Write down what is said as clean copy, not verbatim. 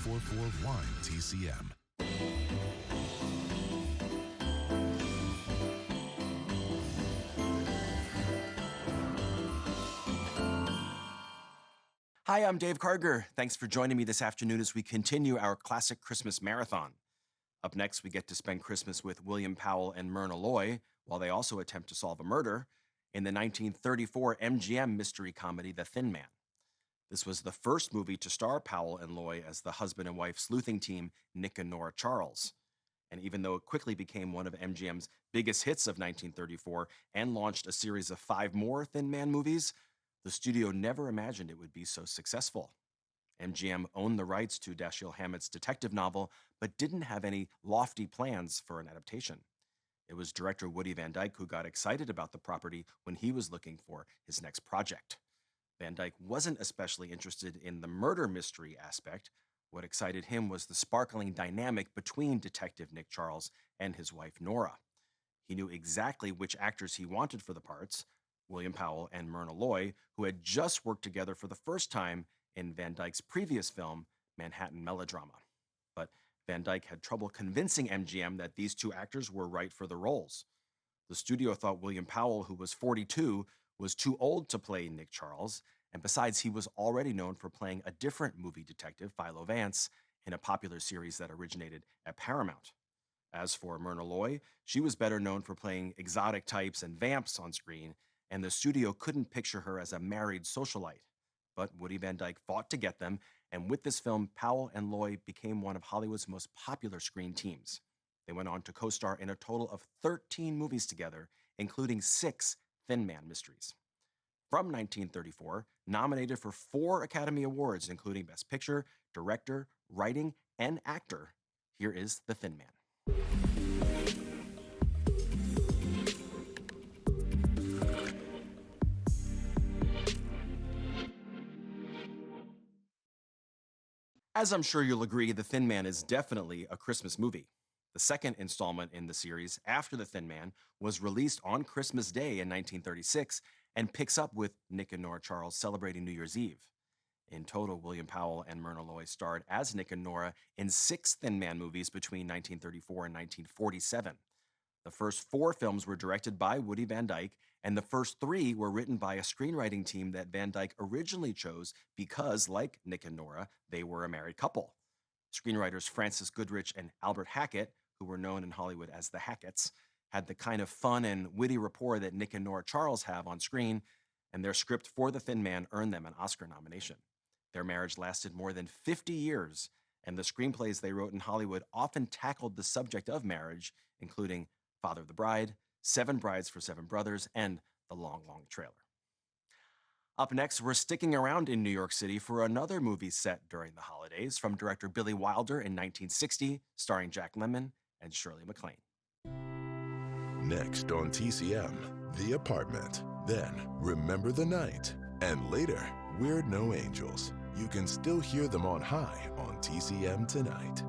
844-WINE-TCM. Hi, I'm Dave Karger. Thanks for joining me this afternoon as we continue our classic Christmas marathon. Up next, we get to spend Christmas with William Powell and Myrna Loy while they also attempt to solve a murder in the 1934 MGM mystery comedy, The Thin Man. This was the first movie to star Powell and Loy as the husband and wife sleuthing team, Nick and Nora Charles. And even though it quickly became one of MGM's biggest hits of 1934 and launched a series of 5 more Thin Man movies, the studio never imagined it would be so successful. MGM owned the rights to Dashiell Hammett's detective novel, but didn't have any lofty plans for an adaptation. It was director Woody Van Dyke who got excited about the property when he was looking for his next project. Van Dyke wasn't especially interested in the murder mystery aspect. What excited him was the sparkling dynamic between Detective Nick Charles and his wife Nora. He knew exactly which actors he wanted for the parts, William Powell and Myrna Loy, who had just worked together for the first time in Van Dyke's previous film, Manhattan Melodrama. But Van Dyke had trouble convincing MGM that these 2 actors were right for the roles. The studio thought William Powell, who was 42, was too old to play Nick Charles, and besides, he was already known for playing a different movie detective, Philo Vance, in a popular series that originated at Paramount. As for Myrna Loy, she was better known for playing exotic types and vamps on screen, and the studio couldn't picture her as a married socialite. But Woody Van Dyke fought to get them, and with this film, Powell and Loy became one of Hollywood's most popular screen teams. They went on to co-star in a total of 13 movies together, including 6 Thin Man mysteries. From 1934, nominated for 4 Academy Awards, including Best Picture, Director, Writing, and Actor, here is The Thin Man. As I'm sure you'll agree, The Thin Man is definitely a Christmas movie. The second installment in the series, after The Thin Man, was released on Christmas Day in 1936 and picks up with Nick and Nora Charles celebrating New Year's Eve. In total, William Powell and Myrna Loy starred as Nick and Nora in 6 Thin Man movies between 1934 and 1947. The first 4 films were directed by Woody Van Dyke, and the first 3 were written by a screenwriting team that Van Dyke originally chose because, like Nick and Nora, they were a married couple. Screenwriters Francis Goodrich and Albert Hackett, who were known in Hollywood as the Hacketts, had the kind of fun and witty rapport that Nick and Nora Charles have on screen, and their script for The Thin Man earned them an Oscar nomination. Their marriage lasted more than 50 years, and the screenplays they wrote in Hollywood often tackled the subject of marriage, including Father of the Bride, 7 Brides for 7 Brothers, and The Long, Long Trailer. Up next, we're sticking around in New York City for another movie set during the holidays from director Billy Wilder in 1960, starring Jack Lemmon and Shirley MacLaine. Next on TCM, The Apartment. Then, Remember the Night. And later, We're No Angels. You can still hear them on high on TCM tonight.